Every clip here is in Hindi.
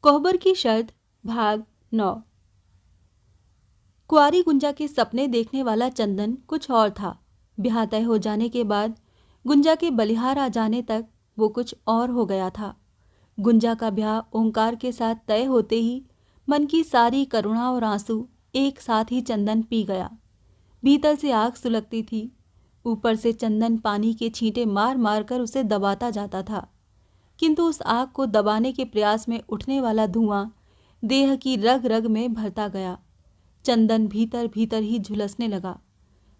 कोहबर की शर्त भाग 9। कुंवारी गुंजा के सपने देखने वाला चंदन कुछ और था। ब्याह तय हो जाने के बाद गुंजा के बलिहार आ जाने तक वो कुछ और हो गया था। गुंजा का ब्याह ओंकार के साथ तय होते ही मन की सारी करुणा और आंसू एक साथ ही चंदन पी गया। भीतर से आग सुलगती थी, ऊपर से चंदन पानी के छींटे मार मार कर उसे दबाता जाता था। किंतु उस आग को दबाने के प्रयास में उठने वाला धुआं देह की रग रग में भरता गया। चंदन भीतर भीतर ही झुलसने लगा।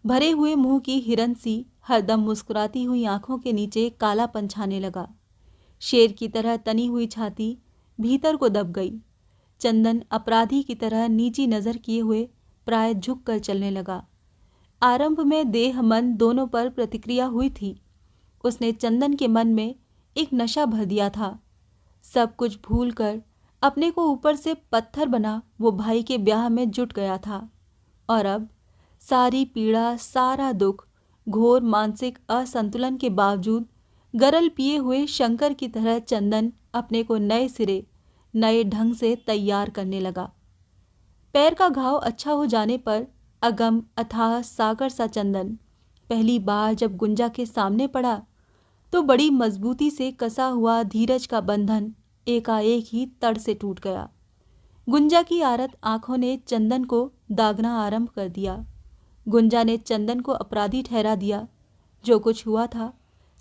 भरे हुए मुंह की हिरन सी हरदम मुस्कुराती हुई आंखों के नीचे काला पंछाने लगा। शेर की तरह तनी हुई छाती भीतर को दब गई। चंदन अपराधी की तरह नीची नजर किए हुए प्राय झुक कर चलने लगा। आरंभ में देह मन दोनों पर प्रतिक्रिया हुई थी। उसने चंदन के मन में एक नशा भर दिया था। सब कुछ भूलकर अपने को ऊपर से पत्थर बना वो भाई के ब्याह में जुट गया था। और अब सारी पीड़ा, सारा दुख, घोर मानसिक असंतुलन के बावजूद गरल पिए हुए शंकर की तरह चंदन अपने को नए सिरे, नए ढंग से तैयार करने लगा। पैर का घाव अच्छा हो जाने पर अगम अथाह सागर सा चंदन पहली बार जब गुंजा के सामने पड़ा तो बड़ी मजबूती से कसा हुआ धीरज का बंधन एकाएक ही तड़ से टूट गया। गुंजा की आरत आंखों ने चंदन को दागना आरंभ कर दिया। गुंजा ने चंदन को अपराधी ठहरा दिया। जो कुछ हुआ था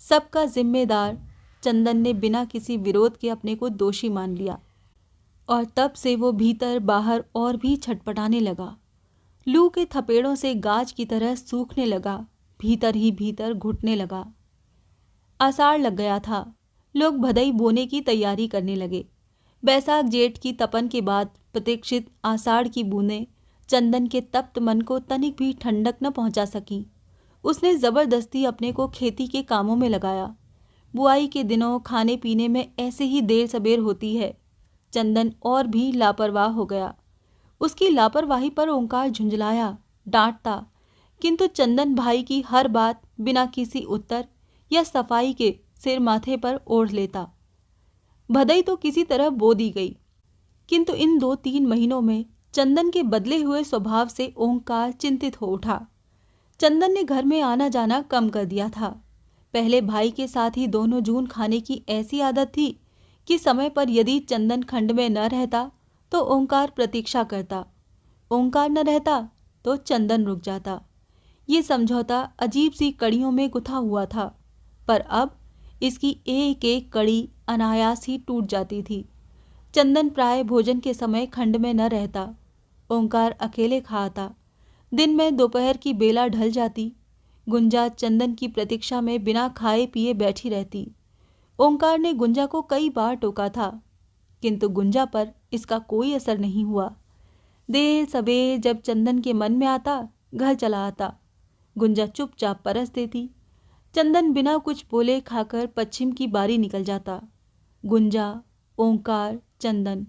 सबका जिम्मेदार चंदन ने बिना किसी विरोध के अपने को दोषी मान लिया। और तब से वो भीतर बाहर और भी छटपटाने लगा। लू के थपेड़ों से गाज की तरह सूखने लगा, भीतर ही भीतर घुटने लगा। आषाढ़ लग गया था। लोग भदई बोने की तैयारी करने लगे। बैसाख जेठ की तपन के बाद प्रतीक्षित आषाढ़ की बूंदें चंदन के तप्त मन को तनिक भी ठंडक न पहुंचा सकी। उसने जबरदस्ती अपने को खेती के कामों में लगाया। बुआई के दिनों खाने पीने में ऐसे ही देर सबेर होती है। चंदन और भी लापरवाह हो गया। उसकी लापरवाही पर ओंकार झुंझलाया, डांटता, किंतु चंदन भाई की हर बात बिना किसी उत्तर या सफाई के सिर माथे पर ओढ़ लेता। भदई तो किसी तरह बो दी गई, किंतु इन 2-3 महीनों में चंदन के बदले हुए स्वभाव से ओंकार चिंतित हो उठा। चंदन ने घर में आना जाना कम कर दिया था। पहले भाई के साथ ही दोनों जून खाने की ऐसी आदत थी कि समय पर यदि चंदन खंड में न रहता तो ओंकार प्रतीक्षा करता, ओंकार न रहता तो चंदन रुक जाता। ये समझौता अजीब सी कड़ियों में गुथा हुआ था, पर अब इसकी एक एक कड़ी अनायास ही टूट जाती थी। चंदन प्राय भोजन के समय खंड में न रहता। ओंकार अकेले खाता। दिन में दोपहर की बेला ढल जाती। गुंजा चंदन की प्रतीक्षा में बिना खाए पिए बैठी रहती। ओंकार ने गुंजा को कई बार टोका था, किंतु गुंजा पर इसका कोई असर नहीं हुआ। देर सवेर जब चंदन के मन में आता, घर चला आता। गुंजा चुपचाप परस देती। चंदन बिना कुछ बोले खाकर पश्चिम की बारी निकल जाता। गुंजा, ओंकार, चंदन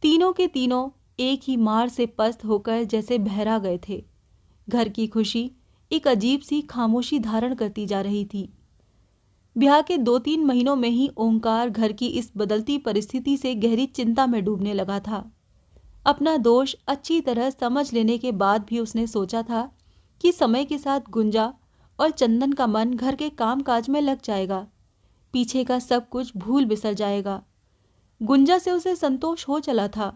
तीनों के तीनों एक ही मार से पस्त होकर जैसे बहरा गए थे। घर की खुशी एक अजीब सी खामोशी धारण करती जा रही थी। ब्याह के 2-3 महीनों में ही ओंकार घर की इस बदलती परिस्थिति से गहरी चिंता में डूबने लगा था। अपना दोष अच्छी तरह समझ लेने के बाद भी उसने सोचा था कि समय के साथ गुंजा और चंदन का मन घर के काम काज में लग जाएगा। पीछे का सब कुछ भूल बिसर जाएगा। गुंजा से उसे संतोष हो चला था,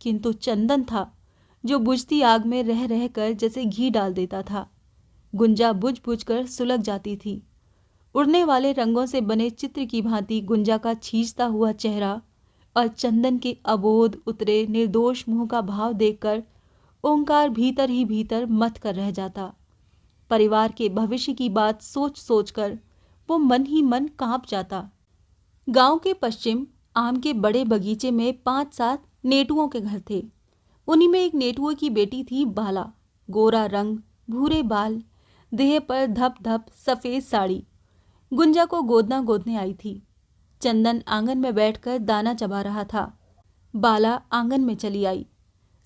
किंतु चंदन था जो बुझती आग में रह रह कर जैसे घी डाल देता था। गुंजा बुझ बुझ कर सुलग जाती थी। उड़ने वाले रंगों से बने चित्र की भांति गुंजा का छींचता हुआ चेहरा और चंदन के अबोध उतरे निर्दोष मुंह का भाव देखकर ओंकार भीतर ही भीतर मथ कर रह जाता। परिवार के भविष्य की बात सोच सोचकर वो मन ही मन कांप जाता। गांव के पश्चिम आम के बड़े बगीचे में 5-7 नेटुओं के घर थे। उन्हीं में एक नेटुओं की बेटी थी बाला। गोरा रंग, भूरे बाल, देह पर धप धप सफेद साड़ी। गुंजा को गोदना गोदने आई थी। चंदन आंगन में बैठकर दाना चबा रहा था। बाला आंगन में चली आई।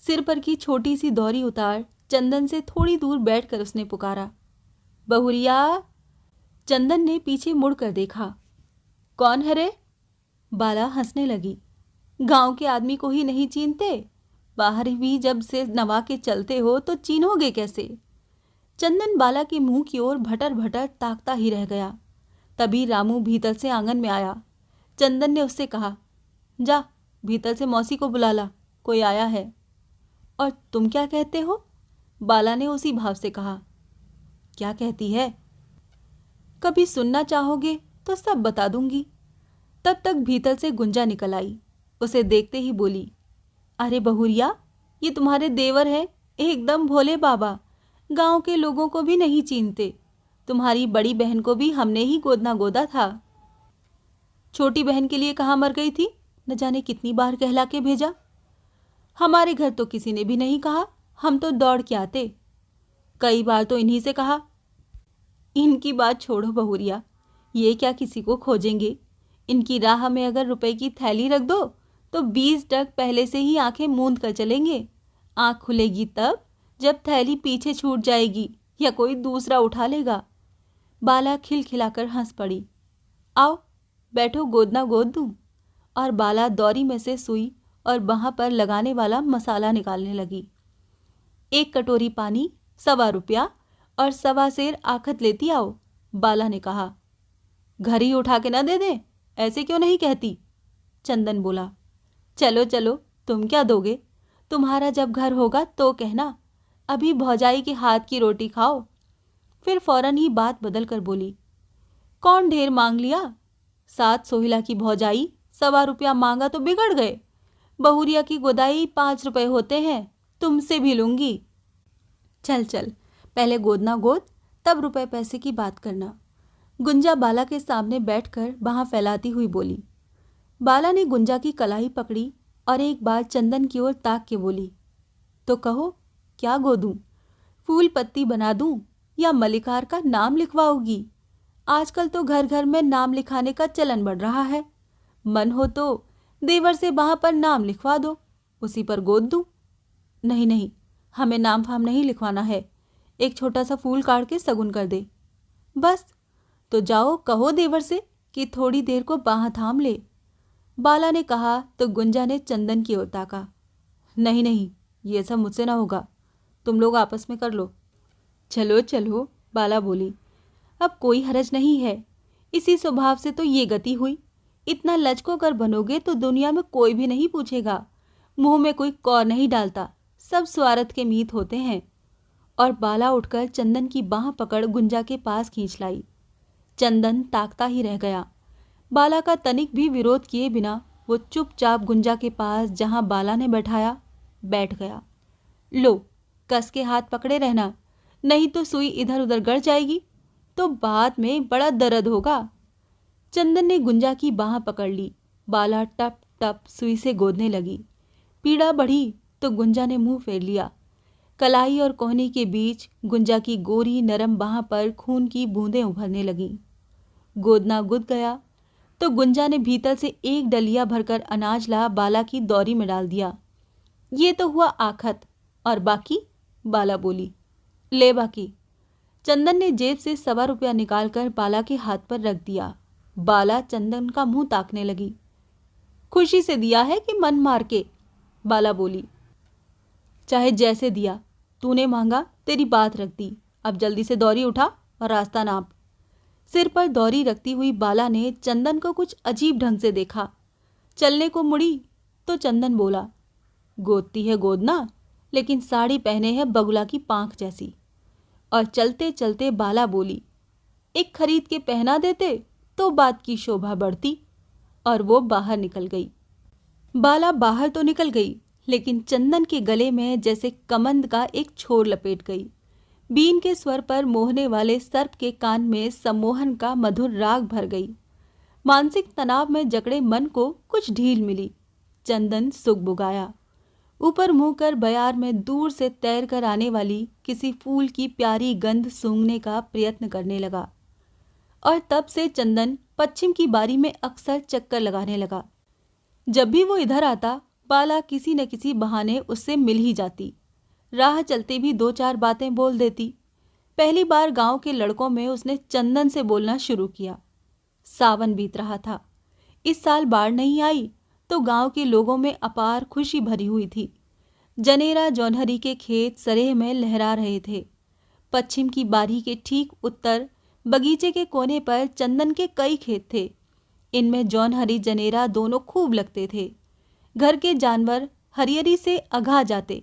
सिर पर की छोटी सी दौरी उतार चंदन से थोड़ी दूर बैठकर उसने पुकारा, बहुरिया। चंदन ने पीछे मुड़कर देखा। कौन है रे? बाला हंसने लगी। गांव के आदमी को ही नहीं चीनते, बाहर भी जब से नवा के चलते हो तो चीनोगे कैसे? चंदन बाला के मुंह की ओर भटर भटर ताकता ही रह गया। तभी रामू भीतर से आंगन में आया। चंदन ने उससे कहा, जा भीतर से मौसी को बुला ला, कोई आया है। और तुम क्या कहते हो? बाला ने उसी भाव से कहा। क्या कहती है? कभी सुनना चाहोगे तो सब बता दूंगी। तब तक भीतर से गुंजा निकल आई। उसे देखते ही बोली, अरे बहुरिया, ये तुम्हारे देवर है, एकदम भोले बाबा, गांव के लोगों को भी नहीं चीनते। तुम्हारी बड़ी बहन को भी हमने ही गोदना गोदा था। छोटी बहन के लिए कहाँ मर गई थी, न जाने कितनी बार कहला के भेजा। हमारे घर तो किसी ने भी नहीं कहा, हम तो दौड़ के आते। कई बार तो इन्हीं से कहा। इनकी बात छोड़ो बहुरिया, ये क्या किसी को खोजेंगे? इनकी राह में अगर रुपए की थैली रख दो तो 20 टक पहले से ही आंखें मूंद कर चलेंगे। आंख खुलेगी तब जब थैली पीछे छूट जाएगी या कोई दूसरा उठा लेगा। बाला खिलखिलाकर हंस पड़ी। आओ बैठो, गोदना गोद दूं। और बाला दौरी में से सुई और वहां पर लगाने वाला मसाला निकालने लगी। 1 कटोरी पानी, 1.25 रुपया और 1.25 सेर आखत लेती आओ, बाला ने कहा। घर ही उठा के ना दे दे, ऐसे क्यों नहीं कहती? चंदन बोला। चलो चलो, तुम क्या दोगे? तुम्हारा जब घर होगा तो कहना, अभी भौजाई के हाथ की रोटी खाओ। फिर फौरन ही बात बदल कर बोली, कौन ढेर मांग लिया? 7 सोहिला की भौजाई 1.25 रुपया मांगा तो बिगड़ गए। बहुरिया की गोदाई 5 रुपए होते हैं, तुमसे भी लूंगी। चल चल, पहले गोदना गोद, तब रुपए पैसे की बात करना। गुंजा बाला के सामने बैठकर बाहां फैलाती हुई बोली। बाला ने गुंजा की कलाई पकड़ी और एक बार चंदन की ओर ताक के बोली, तो कहो क्या गोदूं? फूल पत्ती बना दूं या मलिकार का नाम लिखवाओगी? आजकल तो घर घर में नाम लिखाने का चलन बढ़ रहा है। मन हो तो देवर से वहां पर नाम लिखवा दो, उसी पर गोद दूं। नहीं नहीं, हमें नाम फाम नहीं लिखवाना है, एक छोटा सा फूल काट के सगुन कर दे बस। तो जाओ कहो देवर से कि थोड़ी देर को बाह थाम ले। बाला ने कहा तो गुंजा ने चंदन की ओर ताका। नहीं नहीं, ये सब मुझसे ना होगा, तुम लोग आपस में कर लो। चलो चलो, बाला बोली, अब कोई हरज नहीं है, इसी स्वभाव से तो ये गति हुई। इतना लचको कर बनोगे तो दुनिया में कोई भी नहीं पूछेगा। मुंह में कोई कौर नहीं डालता, सब स्वार्थ के मीत होते हैं। और बाला उठकर चंदन की बाह पकड़ गुंजा के पास खींच लाई। चंदन ताकता ही रह गया। बाला का तनिक भी विरोध किए बिना वो चुपचाप गुंजा के पास जहां बाला ने बैठाया बैठ गया। लो, कस के हाथ पकड़े रहना, नहीं तो सुई इधर उधर गड़ जाएगी तो बाद में बड़ा दर्द होगा। चंदन ने गुंजा की बाह पकड़ ली। बाला टप टप सुई से गोदने लगी। पीड़ा बढ़ी तो गुंजा ने मुंह फेर लिया। कलाई और कोहनी के बीच गुंजा की गोरी नरम बाह पर खून की बूंदें उभरने लगीं। गोदना गुद गया तो गुंजा ने भीतर से एक डलिया भरकर अनाज ला बाला की दौरी में डाल दिया। ये तो हुआ आखत, और बाकी? बाला बोली। ले बाकी। चंदन ने जेब से 1.25 रुपया निकालकर बाला के हाथ पर रख दिया। बाला चंदन का मुंह ताकने लगी। खुशी से दिया है कि मन मार के? बाला बोली। चाहे जैसे दिया, तूने मांगा, तेरी बात रख दी। अब जल्दी से दौरी उठा और रास्ता नाप। सिर पर दौरी रखती हुई बाला ने चंदन को कुछ अजीब ढंग से देखा। चलने को मुड़ी तो चंदन बोला, गोदती है गोदना, लेकिन साड़ी पहने है बगुला की पांख जैसी। और चलते चलते बाला बोली, एक खरीद के पहना देते तो बात की शोभा बढ़ती। और वो बाहर निकल गई। बाला बाहर तो निकल गई, लेकिन चंदन के गले में जैसे कमंद का एक छोर लपेट गई। बीन के स्वर पर मोहने वाले सर्प के कान में सम्मोहन का मधुर राग भर गई। मानसिक तनाव में जकड़े मन को कुछ ढील मिली। चंदन सुगबुगाया। ऊपर मुंह कर बयार में दूर से तैर कर आने वाली किसी फूल की प्यारी गंध सूंघने का प्रयत्न करने लगा। और तब से चंदन पश्चिम की बारी में अक्सर चक्कर लगाने लगा। जब भी वो इधर आता, बाला किसी न किसी बहाने उससे मिल ही जाती। राह चलते भी 2-4 बातें बोल देती। पहली बार गांव के लड़कों में उसने चंदन से बोलना शुरू किया। सावन बीत रहा था। इस साल बाढ़ नहीं आई तो गांव के लोगों में अपार खुशी भरी हुई थी। जनेरा जौनहरी के खेत सरेह में लहरा रहे थे। पश्चिम की बारी के ठीक उत्तर बगीचे के कोने पर चंदन के कई खेत थे। इनमें जौनहरी जनेरा दोनों खूब लगते थे। घर के जानवर हरियरी से अघा जाते।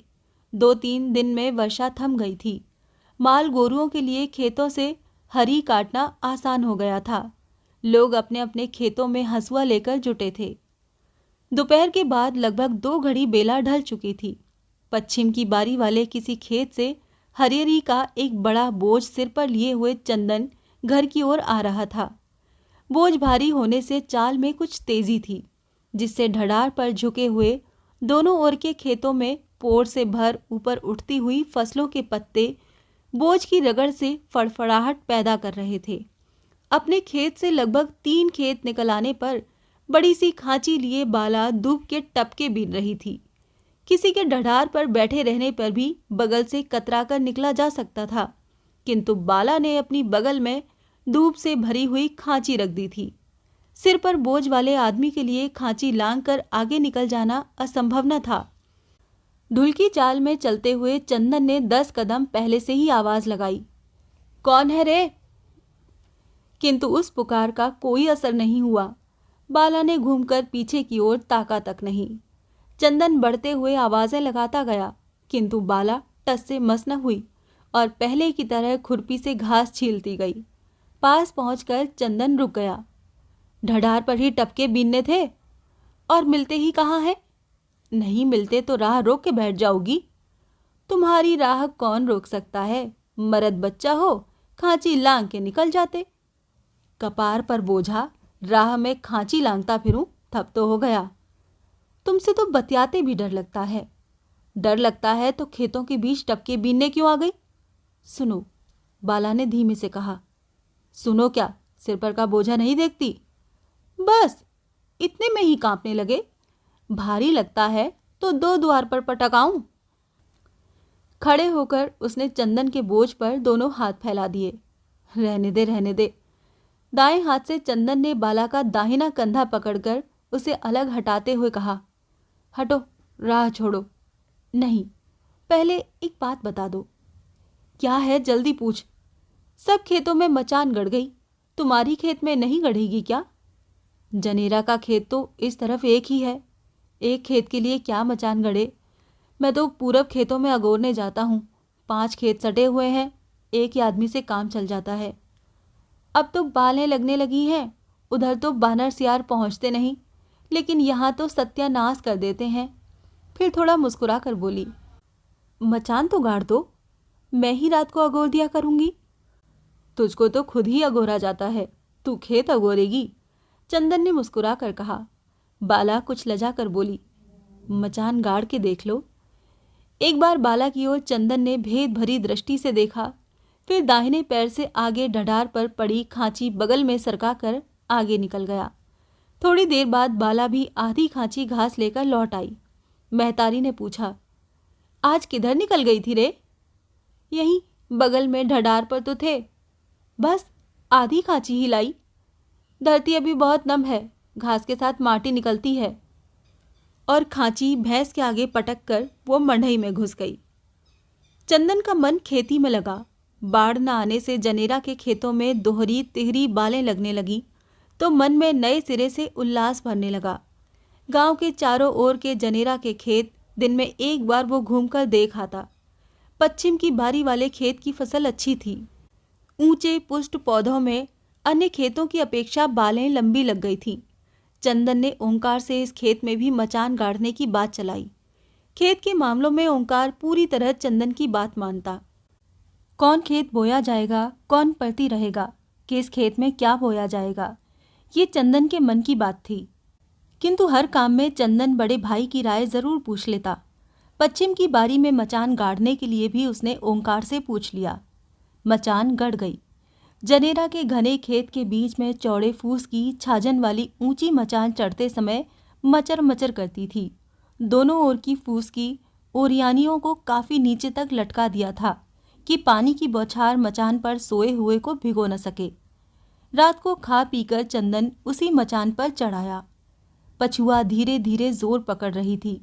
2-3 दिन में वर्षा थम गई थी। माल गोरुओं के लिए खेतों से हरी काटना आसान हो गया था। लोग अपने अपने खेतों में हंसुआ लेकर जुटे थे। दोपहर के बाद लगभग 2 घड़ी बेला ढल चुकी थी। पश्चिम की बारी वाले किसी खेत से हरियरी का एक बड़ा बोझ सिर पर लिए हुए चंदन घर की ओर आ रहा था। बोझ भारी होने से चाल में कुछ तेजी थी, जिससे ढड़ार पर झुके हुए दोनों ओर के खेतों में पोर से भर ऊपर उठती हुई फसलों के पत्ते बोझ की रगड़ से फड़फड़ाहट पैदा कर रहे थे। अपने खेत से लगभग 3 खेत निकल आने पर बड़ी सी खांची लिए बाला दूब के टपके बीन रही थी। किसी के ढड़ार पर बैठे रहने पर भी बगल से कतराकर निकला जा सकता था, किंतु बाला ने अपनी बगल में दूब से भरी हुई खांची रख दी थी। सिर पर बोझ वाले आदमी के लिए खांची लांग कर आगे निकल जाना असंभव न था। ढुलकी चाल में चलते हुए चंदन ने 10 कदम पहले से ही आवाज लगाई, कौन है रे? किंतु उस पुकार का कोई असर नहीं हुआ। बाला ने घूमकर पीछे की ओर ताका तक नहीं। चंदन बढ़ते हुए आवाजें लगाता गया, किंतु बाला टस से मस न हुई और पहले की तरह खुरपी से घास छीलती गई। पास पहुंचकर चंदन रुक गया। ढड़ार पर ही टपके बीनने थे और मिलते ही कहाँ है? नहीं मिलते तो राह रोक के बैठ जाओगी। तुम्हारी राह कौन रोक सकता है? मर्द बच्चा हो, खांची लांग के निकल जाते। कपार पर बोझा, राह में खांची लांगता फिरूं, थप तो हो गया। तुमसे तो बतियाते भी डर लगता है। डर लगता है तो खेतों के बीच टपके बीनने क्यों आ गई? सुनो, बाला ने धीमे से कहा। सुनो क्या? सिर पर का बोझा नहीं देखती? बस इतने में ही कांपने लगे। भारी लगता है तो 2 द्वार पर पटकाऊं? खड़े होकर उसने चंदन के बोझ पर दोनों हाथ फैला दिए। रहने दे, रहने दे। दाएं हाथ से चंदन ने बाला का दाहिना कंधा पकड़कर उसे अलग हटाते हुए कहा, हटो, राह छोड़ो। नहीं, पहले एक बात बता दो। क्या है? जल्दी पूछ। सब खेतों में मचान गड़ गई, तुम्हारी खेत में नहीं गढ़ेगी क्या? जनेरा का खेत तो इस तरफ एक ही है। एक खेत के लिए क्या मचान गड़े? मैं तो पूरब खेतों में अगोरने जाता हूँ। 5 खेत सटे हुए हैं, एक ही आदमी से काम चल जाता है। अब तो बालें लगने लगी हैं। उधर तो बानर सियार पहुँचते नहीं, लेकिन यहाँ तो सत्यानाश कर देते हैं। फिर थोड़ा मुस्कुरा कर बोली, मचान तो गाड़ दो, मैं ही रात को अगोर दिया करूँगी। तुझको तो खुद ही अगोरा जाता है, तू खेत अगोरेगी? चंदन ने मुस्कुरा कर कहा। बाला कुछ लजा कर बोली, मचान गाड़ के देख लो। एक बार बाला की ओर चंदन ने भेद भरी दृष्टि से देखा, फिर दाहिने पैर से आगे ढड़ार पर पड़ी खांची बगल में सरका कर आगे निकल गया। थोड़ी देर बाद बाला भी आधी खांची घास लेकर लौट आई। महतारी ने पूछा, आज किधर निकल गई थी रे? यहीं बगल में ढड़ार पर तो थे, बस आधी खांची ही लाई। धरती अभी बहुत नम है, घास के साथ माटी निकलती है। और खांची भैंस के आगे पटक कर वो मंडई में घुस गई। चंदन का मन खेती में लगा। बाढ़ न आने से जनेरा के खेतों में दोहरी तिहरी बालें लगने लगी तो मन में नए सिरे से उल्लास भरने लगा। गांव के चारों ओर के जनेरा के खेत दिन में एक बार वो घूमकर देख आता। पश्चिम की बारी वाले खेत की फसल अच्छी थी। ऊंचे पुष्ट पौधों में अन्य खेतों की अपेक्षा बालें लंबी लग गई थीं। चंदन ने ओंकार से इस खेत में भी मचान गाड़ने की बात चलाई। खेत के मामलों में ओंकार पूरी तरह चंदन की बात मानता। कौन खेत बोया जाएगा, कौन परती रहेगा, किस खेत में क्या बोया जाएगा, ये चंदन के मन की बात थी। किंतु हर काम में चंदन बड़े भाई की राय जरूर पूछ लेता। पश्चिम की बारी में मचान गाड़ने के लिए भी उसने ओंकार से पूछ लिया। मचान गड़ गई। जनेरा के घने खेत के बीच में चौड़े फूस की छाजन वाली ऊंची मचान चढ़ते समय मचर मचर करती थी। दोनों ओर की फूस की ओरियानियों को काफी नीचे तक लटका दिया था कि पानी की बौछार मचान पर सोए हुए को भिगो न सके। रात को खा पीकर चंदन उसी मचान पर चढ़ाया। पछुआ धीरे धीरे जोर पकड़ रही थी।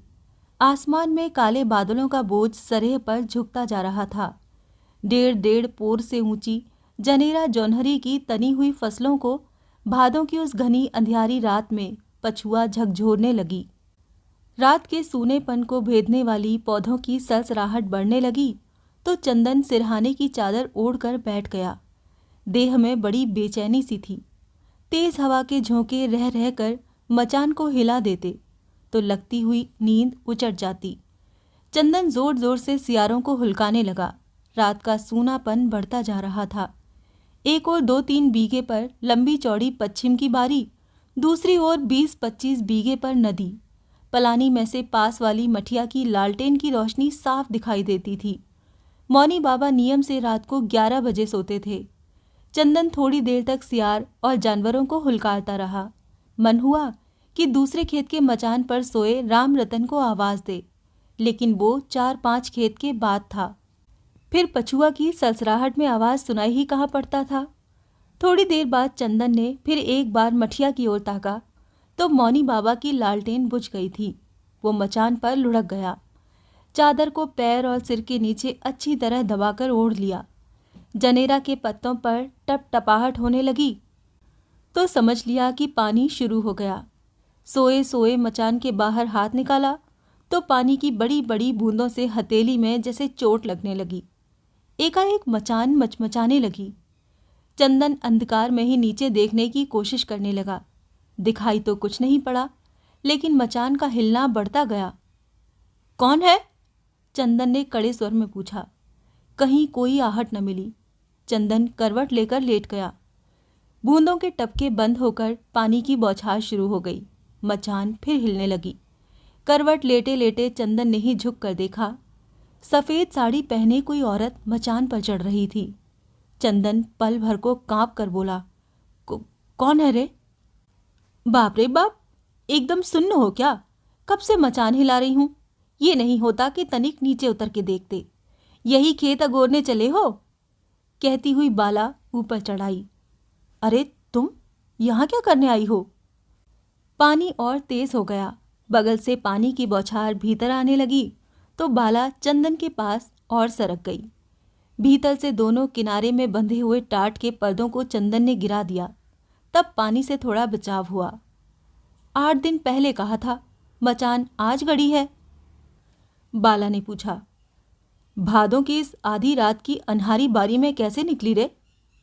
आसमान में काले बादलों का बोझ सरेह पर झुकता जा रहा था। 1.5 पोर से ऊंची जनेरा जौनहरी की तनी हुई फसलों को भादों की उस घनी अंधियारी रात में पछुआ झकझोरने लगी। रात के सूनेपन को भेदने वाली पौधों की सलसलाहट बढ़ने लगी तो चंदन सिरहाने की चादर ओढ़कर बैठ गया। देह में बड़ी बेचैनी सी थी। तेज हवा के झोंके रह रहकर मचान को हिला देते तो लगती हुई नींद उचट जाती। चंदन जोर जोर से सियारों को हुलकाने लगा। रात का सूनापन बढ़ता जा रहा था। एक और 2-3 बीघे पर लंबी चौड़ी पश्चिम की बारी, दूसरी ओर 20-25 बीघे पर नदी। पलानी में से पास वाली मठिया की लालटेन की रोशनी साफ दिखाई देती थी। मौनी बाबा नियम से रात को 11 बजे सोते थे। चंदन थोड़ी देर तक सियार और जानवरों को हुलकारता रहा। मन हुआ कि दूसरे खेत के मचान पर सोए राम रतन को आवाज दे, लेकिन वो 4-5 खेत के बाद था। फिर पछुआ की सलसलाहट में आवाज सुनाई ही कहाँ पड़ता था। थोड़ी देर बाद चंदन ने फिर एक बार मठिया की ओर ताका तो मौनी बाबा की लालटेन बुझ गई थी। वो मचान पर लुढ़क गया। चादर को पैर और सिर के नीचे अच्छी तरह दबाकर ओढ़ लिया। जनेरा के पत्तों पर टप टपाहट होने लगी तो समझ लिया कि पानी शुरू हो गया। सोए सोए मचान के बाहर हाथ निकाला तो पानी की बड़ी बड़ी बूंदों से हथेली में जैसे चोट लगने लगी। एकाएक मचान मचमचाने लगी। चंदन अंधकार में ही नीचे देखने की कोशिश करने लगा। दिखाई तो कुछ नहीं पड़ा, लेकिन मचान का हिलना बढ़ता गया। कौन है? चंदन ने कड़े स्वर में पूछा। कहीं कोई आहट न मिली। चंदन करवट लेकर लेट गया। बूंदों के टपके बंद होकर पानी की बौछार शुरू हो गई। मचान फिर हिलने लगी। करवट लेटे लेटे चंदन ने ही झुक कर देखा। सफेद साड़ी पहने कोई औरत मचान पर चढ़ रही थी। चंदन पल भर को कांप कर बोला, कौन है रे? बाप रे बाप, एकदम सुन्न हो क्या? कब से मचान हिला रही हूं। ये नहीं होता कि तनिक नीचे उतर के देखते। यही खेत अगोरने चले हो? कहती हुई बाला ऊपर चढ़ाई। अरे तुम यहां क्या करने आई हो? पानी और तेज हो गया। बगल से पानी की बौछार भीतर आने लगी तो बाला चंदन के पास और सरक गई। भीतर से दोनों किनारे में बंधे हुए टाट के पर्दों को चंदन ने गिरा दिया। तब पानी से थोड़ा बचाव हुआ। 8 दिन पहले कहा था, मचान आज गड़ी है? बाला ने पूछा। भादों की इस आधी रात की अन्हारी बारी में कैसे निकली रे?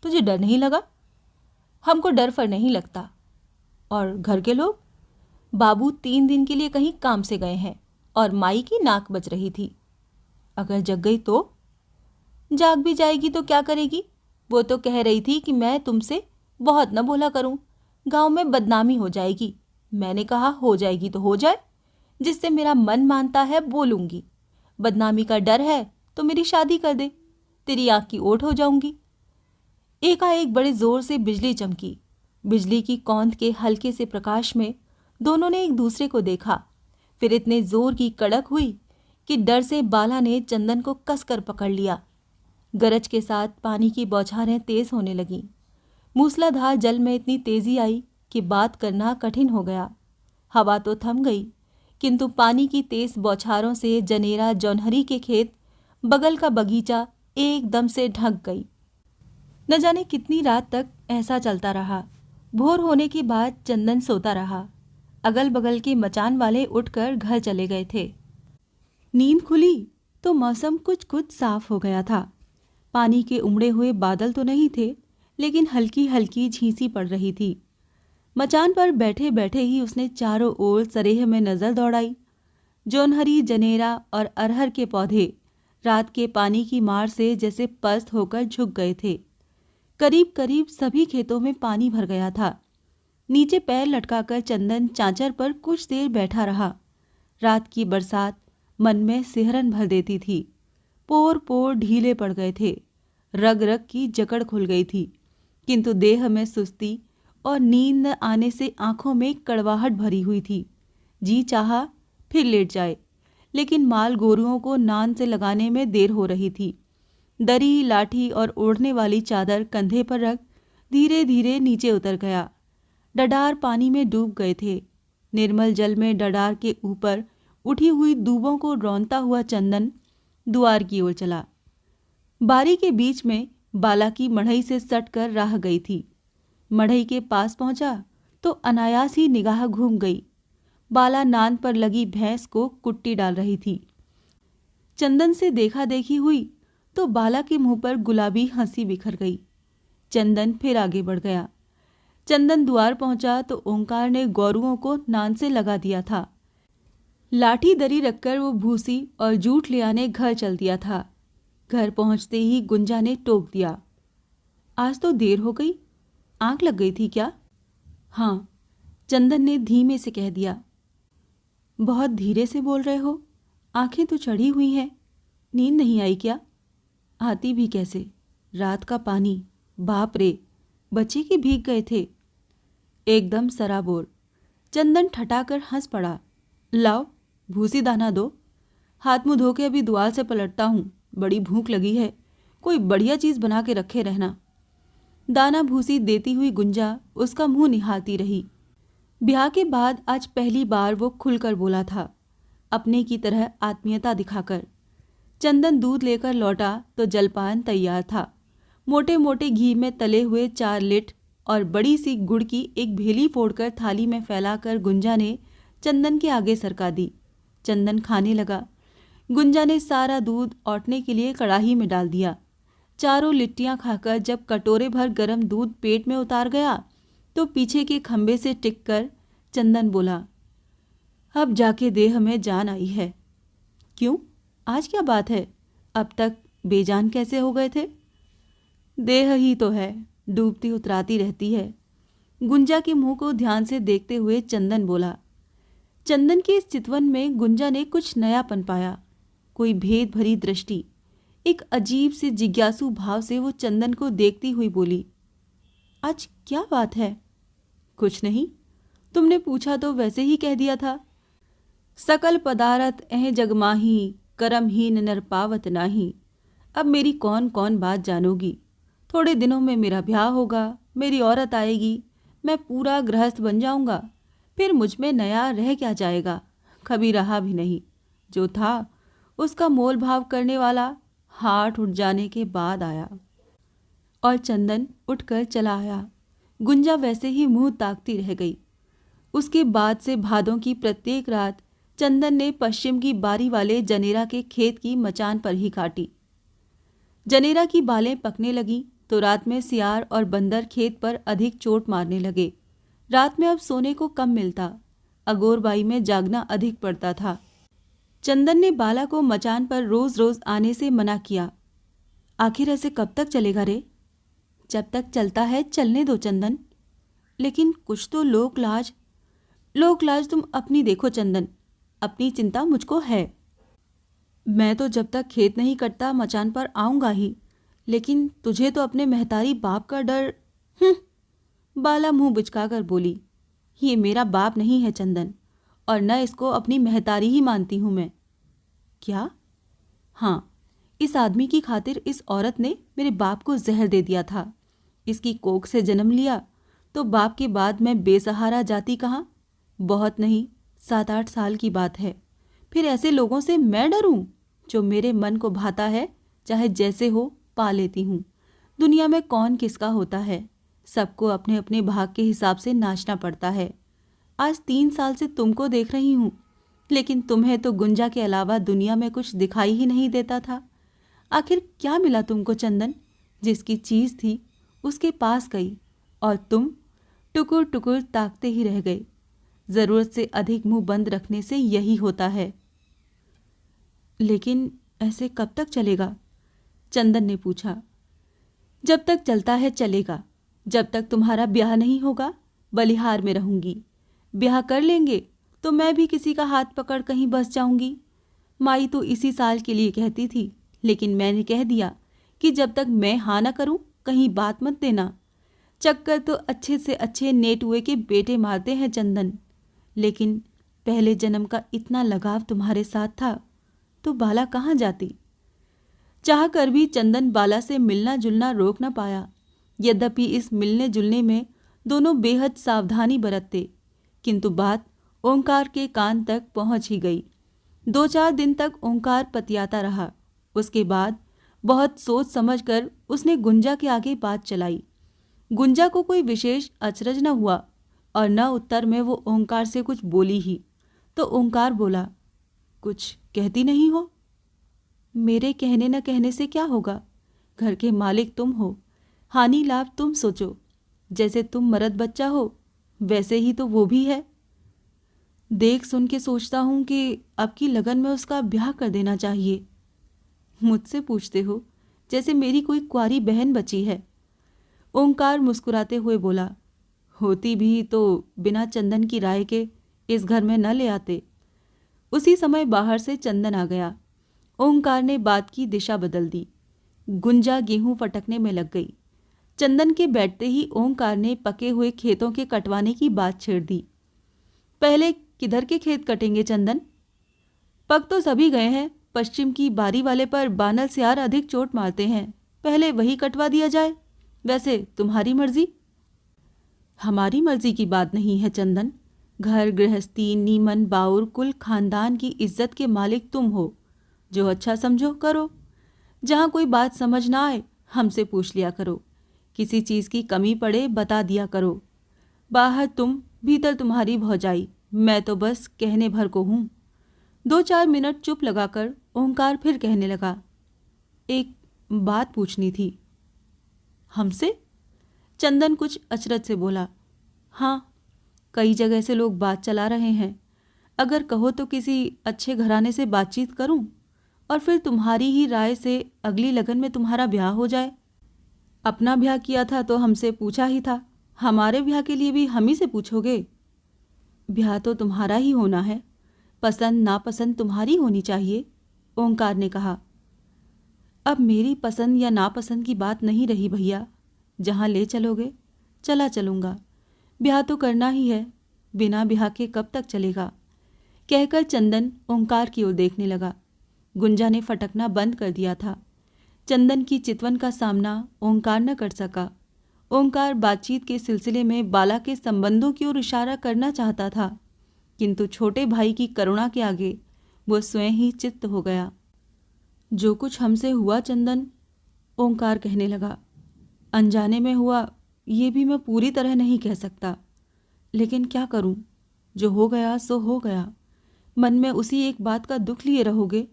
तुझे डर नहीं लगा? हमको डर फर नहीं लगता। और घर के लोग? बाबू 3 दिन के लिए कहीं काम से गए हैं और माई की नाक बज रही थी। अगर जग गई तो? जाग भी जाएगी तो क्या करेगी? वो तो कह रही थी कि मैं तुमसे बहुत न बोला करूं, गांव में बदनामी हो जाएगी। मैंने कहा हो जाएगी तो हो जाए, जिससे मेरा मन मानता है बोलूंगी। बदनामी का डर है तो मेरी शादी कर दे, तेरी आंख की ओट हो जाऊंगी। एकाएक बड़े जोर से बिजली चमकी। बिजली की कौंध के हल्के से प्रकाश में दोनों ने एक दूसरे को देखा। फिर इतने जोर की कड़क हुई कि डर से बाला ने चंदन को कसकर पकड़ लिया। गरज के साथ पानी की बौछारें तेज होने लगीं। मूसलाधार जल में इतनी तेजी आई कि बात करना कठिन हो गया। हवा तो थम गई, किंतु पानी की तेज बौछारों से जनेरा जौनहरी के खेत, बगल का बगीचा एकदम से ढक गई। न जाने कितनी रात तक ऐसा चलता रहा। भोर होने के बाद चंदन सोता रहा। अगल बगल के मचान वाले उठकर घर चले गए थे। नींद खुली तो मौसम कुछ कुछ साफ हो गया था। पानी के उमड़े हुए बादल तो नहीं थे, लेकिन हल्की हल्की झींसी पड़ रही थी। मचान पर बैठे बैठे ही उसने चारों ओर सरेह में नजर दौड़ाई। जौनहरी, जनेरा और अरहर के पौधे रात के पानी की मार से जैसे पस्त होकर झुक गए थे। करीब करीब सभी खेतों में पानी भर गया था। नीचे पैर लटकाकर चंदन चांचर पर कुछ देर बैठा रहा। रात की बरसात मन में सिहरन भर देती थी। पोर पोर ढीले पड़ गए थे। रग रग की जकड़ खुल गई थी, किंतु देह में सुस्ती और नींद न आने से आंखों में कड़वाहट भरी हुई थी। जी चाहा फिर लेट जाए, लेकिन माल गोरुओं को नान से लगाने में देर हो रही थी। दरी, लाठी और ओढ़ने वाली चादर कंधे पर रख धीरे धीरे नीचे उतर गया। डडार पानी में डूब गए थे। निर्मल जल में डडार के ऊपर उठी हुई दूबों को रौंदता हुआ चंदन द्वार की ओर चला। बारी के बीच में बाला की मढ़ई से सट कर राह गई थी। मढ़ई के पास पहुंचा तो अनायास ही निगाह घूम गई। बाला नांद पर लगी भैंस को कुट्टी डाल रही थी। चंदन से देखा देखी हुई तो बाला के मुंह पर गुलाबी हंसी बिखर गई। चंदन फिर आगे बढ़ गया। चंदन द्वार पहुंचा तो ओंकार ने गौरुओं को नान से लगा दिया था। लाठी दरी रखकर वो भूसी और जूठ ले आने घर चल दिया था। घर पहुंचते ही गुंजा ने टोक दिया, आज तो देर हो गई, आंख लग गई थी क्या? हाँ, चंदन ने धीमे से कह दिया। बहुत धीरे से बोल रहे हो, आंखें तो चढ़ी हुई हैं, नींद नहीं आई क्या? आती भी कैसे, रात का पानी, बाप रे, बच्चे के भीग गए थे। एकदम सराबोर। चंदन ठठाकर हंस पड़ा। लाओ भूसी दाना दो, हाथ मुंह धो के अभी द्वार से पलटता हूँ, बड़ी भूख लगी है, कोई बढ़िया चीज बना के रखे रहना। दाना भूसी देती हुई गुंजा उसका मुंह निहारती रही। ब्याह के बाद आज पहली बार वो खुलकर बोला था, अपने की तरह आत्मीयता दिखाकर। चंदन दूध लेकर लौटा तो जलपान तैयार था। मोटे मोटे घी में तले हुए 4 लिट और बड़ी सी गुड़ की एक भेली फोड़कर थाली में फैलाकर गुंजा ने चंदन के आगे सरका दी। चंदन खाने लगा। गुंजा ने सारा दूध औटने के लिए कड़ाही में डाल दिया। 4 लिट्टियां खाकर जब कटोरे भर गर्म दूध पेट में उतार गया तो पीछे के खंबे से टिककर चंदन बोला, अब जाके देह में जान आई है। क्यों, आज क्या बात है? अब तक बेजान कैसे हो गए थे? देह ही तो है, डूबती उतराती रहती है। गुंजा के मुंह को ध्यान से देखते हुए चंदन बोला। चंदन के इस चितवन में गुंजा ने कुछ नयापन पाया, कोई भेद भरी दृष्टि। एक अजीब से जिज्ञासु भाव से वो चंदन को देखती हुई बोली, आज क्या बात है? कुछ नहीं, तुमने पूछा तो वैसे ही कह दिया था। सकल पदारथ एह जगमाही, करमहीन नर पावत नाही। अब मेरी कौन कौन बात जानोगी। थोड़े दिनों में मेरा ब्याह होगा, मेरी औरत आएगी, मैं पूरा गृहस्थ बन जाऊंगा, फिर मुझ में नया रह क्या जाएगा? कभी रहा भी नहीं। जो था उसका मोल भाव करने वाला हाथ उठ जाने के बाद आया। और चंदन उठकर चला आया। गुंजा वैसे ही मुंह ताकती रह गई। उसके बाद से भादों की प्रत्येक रात चंदन ने पश्चिम की बारी वाले जनेरा के खेत की मचान पर ही काटी। जनेरा की बालें पकने लगी तो रात में सियार और बंदर खेत पर अधिक चोट मारने लगे। रात में अब सोने को कम मिलता, अगोरबाई में जागना अधिक पड़ता था। चंदन ने बाला को मचान पर रोज रोज आने से मना किया। आखिर ऐसे कब तक चलेगा रे? जब तक चलता है चलने दो चंदन, लेकिन कुछ तो लोक लाज तुम अपनी देखो चंदन, अपनी चिंता मुझको है। मैं तो जब तक खेत नहीं कटता मचान पर आऊंगा ही, लेकिन तुझे तो अपने महतारी बाप का डर। बाला मुंह बिचकाकर बोली, ये मेरा बाप नहीं है चंदन, और न इसको अपनी महतारी ही मानती हूं मैं। क्या? हाँ, इस आदमी की खातिर इस औरत ने मेरे बाप को जहर दे दिया था। इसकी कोख से जन्म लिया तो बाप के बाद मैं बेसहारा जाती कहाँ? बहुत नहीं, 7-8 साल की बात है। फिर ऐसे लोगों से मैं डरूं? जो मेरे मन को भाता है, चाहे जैसे हो पा लेती हूँ। दुनिया में कौन किसका होता है, सबको अपने अपने भाग के हिसाब से नाचना पड़ता है। आज 3 साल से तुमको देख रही हूँ, लेकिन तुम्हें तो गुंजा के अलावा दुनिया में कुछ दिखाई ही नहीं देता था। आखिर क्या मिला तुमको चंदन? जिसकी चीज थी उसके पास गई और तुम टुकुर टुकुर ताकते ही रह गए। जरूरत से अधिक मुंह बंद रखने से यही होता है। लेकिन ऐसे कब तक चलेगा? चंदन ने पूछा। जब तक चलता है चलेगा। जब तक तुम्हारा ब्याह नहीं होगा बलिहार में रहूंगी। ब्याह कर लेंगे तो मैं भी किसी का हाथ पकड़ कहीं बस जाऊंगी। माई तो इसी साल के लिए कहती थी, लेकिन मैंने कह दिया कि जब तक मैं हाँ ना करूं कहीं बात मत देना। चक्कर तो अच्छे से अच्छे नेटुए के बेटे मारते हैं चंदन, लेकिन पहले जन्म का इतना लगाव तुम्हारे साथ था तो बाला कहाँ जाती? चाह कर भी चंदन बाला से मिलना जुलना रोक न पाया। यद्यपि इस मिलने जुलने में दोनों बेहद सावधानी बरतते, किंतु बात ओंकार के कान तक पहुंच ही गई। 2-4 दिन तक ओंकार पतियाता रहा। उसके बाद बहुत सोच समझकर उसने गुंजा के आगे बात चलाई। गुंजा को कोई विशेष अचरज न हुआ और न उत्तर में वो ओंकार से कुछ बोली ही। तो ओंकार बोला, कुछ कहती नहीं हो? मेरे कहने न कहने से क्या होगा? घर के मालिक तुम हो, हानि लाभ तुम सोचो। जैसे तुम मर्द बच्चा हो वैसे ही तो वो भी है। देख सुन के सोचता हूं कि अब की लगन में उसका ब्याह कर देना चाहिए। मुझसे पूछते हो जैसे मेरी कोई कुंवारी बहन बची है। ओंकार मुस्कुराते हुए बोला, होती भी तो बिना चंदन की राय के इस घर में न ले आते। उसी समय बाहर से चंदन आ गया। ओंकार ने बात की दिशा बदल दी। गुंजा गेहूं फटकने में लग गई। चंदन के बैठते ही ओंकार ने पके हुए खेतों के कटवाने की बात छेड़ दी। पहले किधर के खेत कटेंगे चंदन? पक तो सभी गए हैं, पश्चिम की बारी वाले पर बानल सियार अधिक चोट मारते हैं, पहले वही कटवा दिया जाए। वैसे तुम्हारी मर्जी। हमारी मर्जी की बात नहीं है चंदन। घर गृहस्थी नीमन बाउर कुल खानदान की इज्जत के मालिक तुम हो। जो अच्छा समझो करो। जहां कोई बात समझ ना आए हमसे पूछ लिया करो। किसी चीज की कमी पड़े बता दिया करो। बाहर तुम, भीतर तुम्हारी भौजाई। मैं तो बस कहने भर को हूं। 2-4 मिनट चुप लगाकर ओंकार फिर कहने लगा, एक बात पूछनी थी। हमसे? चंदन कुछ अचरज से बोला, हाँ, कई जगह से लोग बात चला रहे हैं। अगर कहो तो किसी अच्छे घराने से बातचीत करूं और फिर तुम्हारी ही राय से अगली लगन में तुम्हारा ब्याह हो जाए। अपना ब्याह किया था तो हमसे पूछा ही था, हमारे ब्याह के लिए भी हम ही से पूछोगे? ब्याह तो तुम्हारा ही होना है, पसंद नापसंद तुम्हारी होनी चाहिए। ओंकार ने कहा, अब मेरी पसंद या नापसंद की बात नहीं रही भैया। जहां ले चलोगे चला चलूंगा। ब्याह तो करना ही है, बिना ब्याह के कब तक चलेगा? कहकर चंदन ओंकार की ओर देखने लगा। गुंजा ने फटकना बंद कर दिया था। चंदन की चितवन का सामना ओंकार न कर सका। ओंकार बातचीत के सिलसिले में बाला के संबंधों की ओर इशारा करना चाहता था, किंतु छोटे भाई की करुणा के आगे वो स्वयं ही चित्त हो गया। जो कुछ हमसे हुआ चंदन, ओंकार कहने लगा, अनजाने में हुआ ये भी मैं पूरी तरह नहीं कह सकता, लेकिन क्या करूं? जो हो गया सो हो गया। मन में उसी एक बात का दुख लिए रहोगे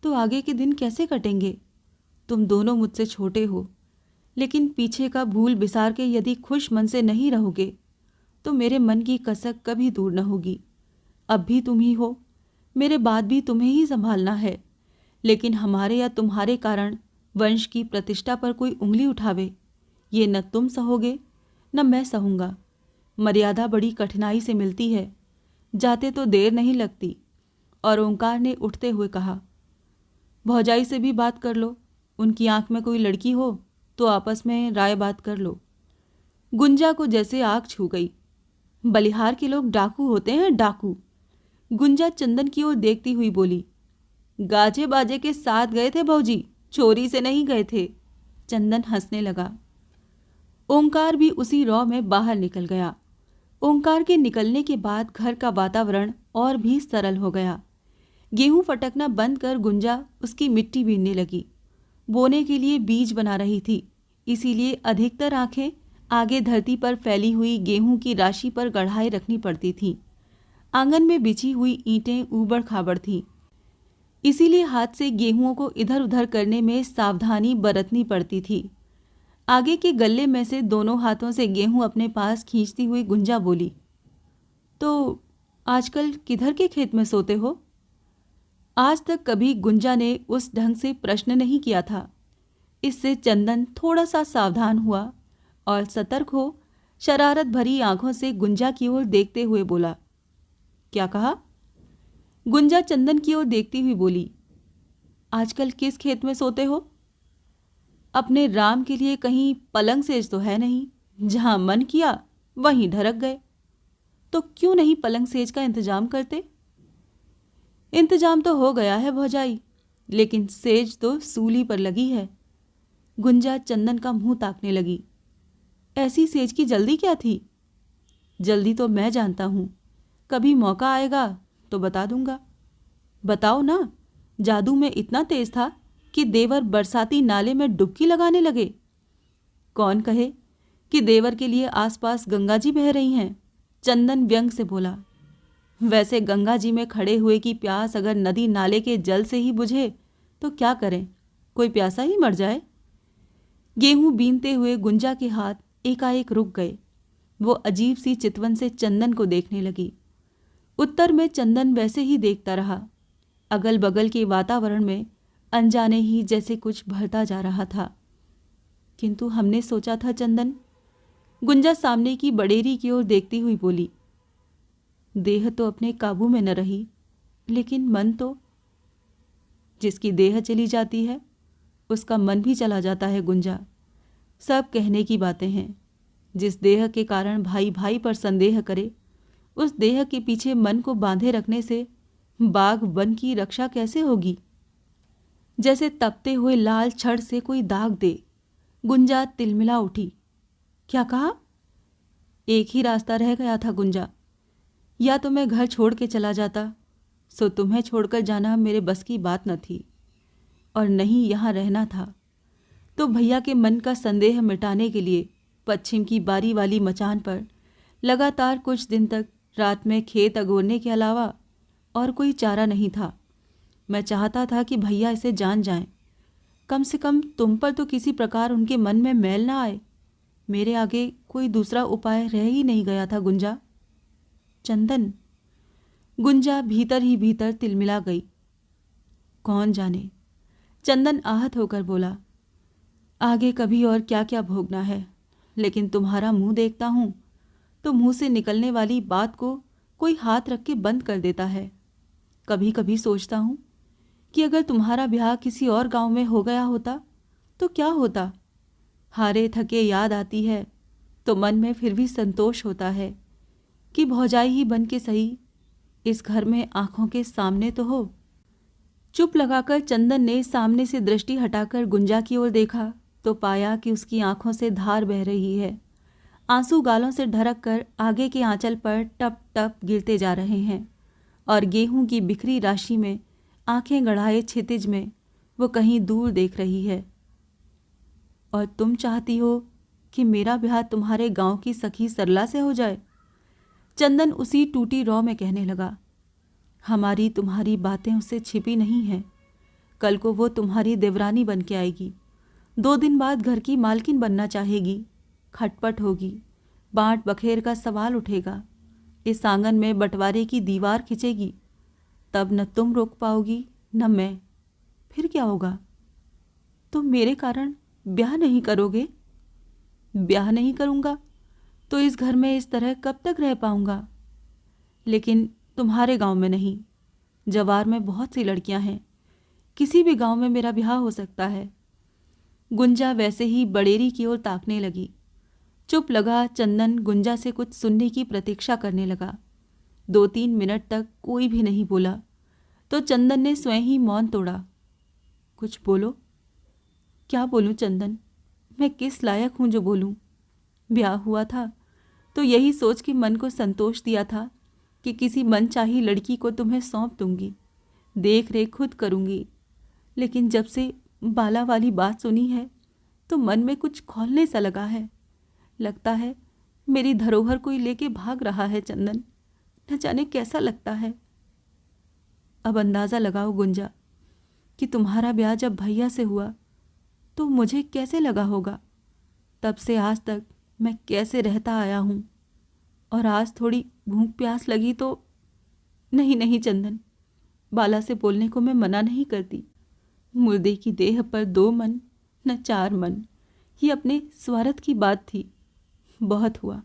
तो आगे के दिन कैसे कटेंगे? तुम दोनों मुझसे छोटे हो, लेकिन पीछे का भूल बिसार के यदि खुश मन से नहीं रहोगे तो मेरे मन की कसक कभी दूर न होगी। अब भी तुम ही हो, मेरे बाद भी तुम्हें ही संभालना है, लेकिन हमारे या तुम्हारे कारण वंश की प्रतिष्ठा पर कोई उंगली उठावे, ये न तुम सहोगे न मैं सहूँगा। मर्यादा बड़ी कठिनाई से मिलती है, जाते तो देर नहीं लगती। और ओंकार ने उठते हुए कहा, भौजाई से भी बात कर लो, उनकी आंख में कोई लड़की हो तो आपस में राय बात कर लो। गुंजा को जैसे आग छू गई। बलिहार के लोग डाकू होते हैं, डाकू। गुंजा चंदन की ओर देखती हुई बोली, गाजे बाजे के साथ गए थे भौजी, चोरी से नहीं गए थे। चंदन हंसने लगा। ओंकार भी उसी रौ में बाहर निकल गया। ओंकार के निकलने के बाद घर का वातावरण और भी सरल हो गया। गेहूं फटकना बंद कर गुंजा उसकी मिट्टी बीनने लगी। बोने के लिए बीज बना रही थी, इसीलिए अधिकतर आंखें आगे धरती पर फैली हुई गेहूं की राशि पर गढ़ाए रखनी पड़ती थीं। आंगन में बिछी हुई ईंटें ऊबड़ खाबड़ थीं, इसीलिए हाथ से गेहूं को इधर उधर करने में सावधानी बरतनी पड़ती थी। आगे के गल्ले में से दोनों हाथों से गेहूं अपने पास खींचती हुई गुंजा बोली, तो आजकल किधर के खेत में सोते हो? आज तक कभी गुंजा ने उस ढंग से प्रश्न नहीं किया था। इससे चंदन थोड़ा सा सावधान हुआ और सतर्क हो शरारत भरी आंखों से गुंजा की ओर देखते हुए बोला, क्या कहा? गुंजा चंदन की ओर देखती हुई बोली, आजकल किस खेत में सोते हो? अपने राम के लिए कहीं पलंग सेज तो है नहीं, जहां मन किया वहीं ढरक गए। तो क्यों नहीं पलंग सेज का इंतजाम करते? इंतजाम तो हो गया है भौजाई, लेकिन सेज तो सूली पर लगी है। गुंजा चंदन का मुंह ताकने लगी। ऐसी सेज की जल्दी क्या थी? जल्दी तो मैं जानता हूं, कभी मौका आएगा तो बता दूंगा। बताओ ना, जादू में इतना तेज था कि देवर बरसाती नाले में डुबकी लगाने लगे। कौन कहे कि देवर के लिए आसपास गंगा जी बह रही हैं, चंदन व्यंग से बोला। वैसे गंगा जी में खड़े हुए की प्यास अगर नदी नाले के जल से ही बुझे तो क्या करें, कोई प्यासा ही मर जाए। गेहूं बीनते हुए गुंजा के हाथ एकाएक रुक गए। वो अजीब सी चितवन से चंदन को देखने लगी। उत्तर में चंदन वैसे ही देखता रहा। अगल बगल के वातावरण में अनजाने ही जैसे कुछ भरता जा रहा था। किंतु हमने सोचा था चंदन, गुंजा सामने की बडेरी की ओर देखती हुई बोली। देह तो अपने काबू में न रही, लेकिन मन तो। जिसकी देह चली जाती है उसका मन भी चला जाता है गुंजा। सब कहने की बातें हैं। जिस देह के कारण भाई भाई पर संदेह करे, उस देह के पीछे मन को बांधे रखने से बाघ वन की रक्षा कैसे होगी। जैसे तपते हुए लाल छड़ से कोई दाग दे। गुंजा तिलमिला उठी। क्या कहा? एक ही रास्ता रह गया था गुंजा। या तो मैं घर छोड़ के चला जाता, सो तुम्हें छोड़कर जाना मेरे बस की बात न थी, और नहीं यहाँ रहना था तो भैया के मन का संदेह मिटाने के लिए पश्चिम की बारी वाली मचान पर लगातार कुछ दिन तक रात में खेत अगोरने के अलावा और कोई चारा नहीं था। मैं चाहता था कि भैया इसे जान जाएं। कम से कम तुम पर तो किसी प्रकार उनके मन में मैल ना आए। मेरे आगे कोई दूसरा उपाय रह ही नहीं गया था गुंजा। चंदन। गुंजा भीतर ही भीतर तिलमिला गई। कौन जाने, चंदन आहत होकर बोला। आगे कभी और क्या क्या भोगना है, लेकिन तुम्हारा मुंह देखता हूं तो मुंह से निकलने वाली बात को कोई हाथ रख के बंद कर देता है। कभी कभी सोचता हूं कि अगर तुम्हारा ब्याह किसी और गांव में हो गया होता तो क्या होता। हारे थके याद आती है तो मन में फिर भी संतोष होता है कि भौजाई ही बन के सही इस घर में आंखों के सामने तो हो। चुप लगाकर चंदन ने सामने से दृष्टि हटाकर गुंजा की ओर देखा तो पाया कि उसकी आंखों से धार बह रही है। आंसू गालों से ढरक कर आगे के आंचल पर टप टप गिरते जा रहे हैं, और गेहूं की बिखरी राशि में आंखें गड़ाए क्षितिज में वो कहीं दूर देख रही है। और तुम चाहती हो कि मेरा ब्याह तुम्हारे गांव की सखी सरला से हो जाए? चंदन उसी टूटी रौ में कहने लगा। हमारी तुम्हारी बातें उससे छिपी नहीं हैं। कल को वो तुम्हारी देवरानी बन के आएगी। 2 दिन बाद घर की मालकिन बनना चाहेगी। खटपट होगी, बांट बखेर का सवाल उठेगा। इस आंगन में बंटवारे की दीवार खिंचेगी। तब न तुम रोक पाओगी न मैं। फिर क्या होगा? तुम मेरे कारण ब्याह नहीं करोगे? ब्याह नहीं करूंगा तो इस घर में इस तरह कब तक रह पाऊंगा? लेकिन तुम्हारे गांव में नहीं। जवार में बहुत सी लड़कियां हैं। किसी भी गांव में मेरा ब्याह हो सकता है। गुंजा वैसे ही बडेरी की ओर ताकने लगी। चुप लगा चंदन गुंजा से कुछ सुनने की प्रतीक्षा करने लगा। 2-3 मिनट तक कोई भी नहीं बोला तो चंदन ने स्वयं ही मौन तोड़ा। कुछ बोलो। क्या बोलूं चंदन? मैं किस लायक हूं जो बोलूं? ब्याह हुआ था तो यही सोच के मन को संतोष दिया था कि किसी मनचाही लड़की को तुम्हें सौंप दूंगी, देख रेख खुद करूंगी। लेकिन जब से बाला वाली बात सुनी है तो मन में कुछ खौलने सा लगा है। लगता है मेरी धरोहर कोई लेके भाग रहा है चंदन। न जाने कैसा लगता है। अब अंदाज़ा लगाओ गुंजा कि तुम्हारा ब्याह जब भैया से हुआ तो मुझे कैसे लगा होगा। तब से आज तक मैं कैसे रहता आया हूँ, और आज थोड़ी भूख प्यास लगी तो। नहीं नहीं चंदन, बाला से बोलने को मैं मना नहीं करती। मुर्दे की देह पर 2 मन न 4 मन, ये अपने स्वार्थ की बात थी। बहुत हुआ।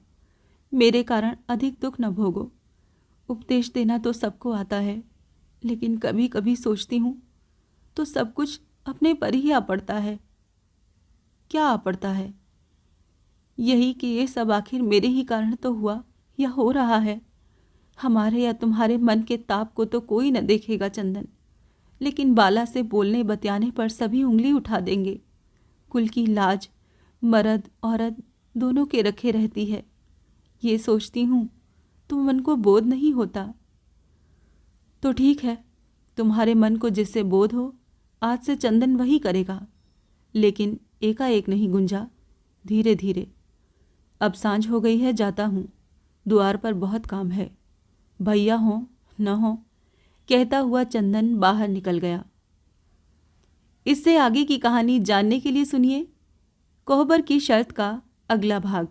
मेरे कारण अधिक दुख न भोगो। उपदेश देना तो सबको आता है, लेकिन कभी कभी सोचती हूँ तो सब कुछ अपने पर ही आ पड़ता है। क्या आ पड़ता है? यही कि ये सब आखिर मेरे ही कारण तो हुआ या हो रहा है। हमारे या तुम्हारे मन के ताप को तो कोई न देखेगा चंदन, लेकिन बाला से बोलने बतियाने पर सभी उंगली उठा देंगे। कुल की लाज मर्द औरत दोनों के रखे रहती है। ये सोचती हूँ तो मन को बोध नहीं होता। तो ठीक है, तुम्हारे मन को जिससे बोध हो आज से चंदन वही करेगा, लेकिन एकाएक नहीं गुंजा, धीरे धीरे। अब सांझ हो गई है, जाता हूँ, द्वार पर बहुत काम है, भैया हो न हो, कहता हुआ चंदन बाहर निकल गया। इससे आगे की कहानी जानने के लिए सुनिए कोहबर की शर्त का अगला भाग।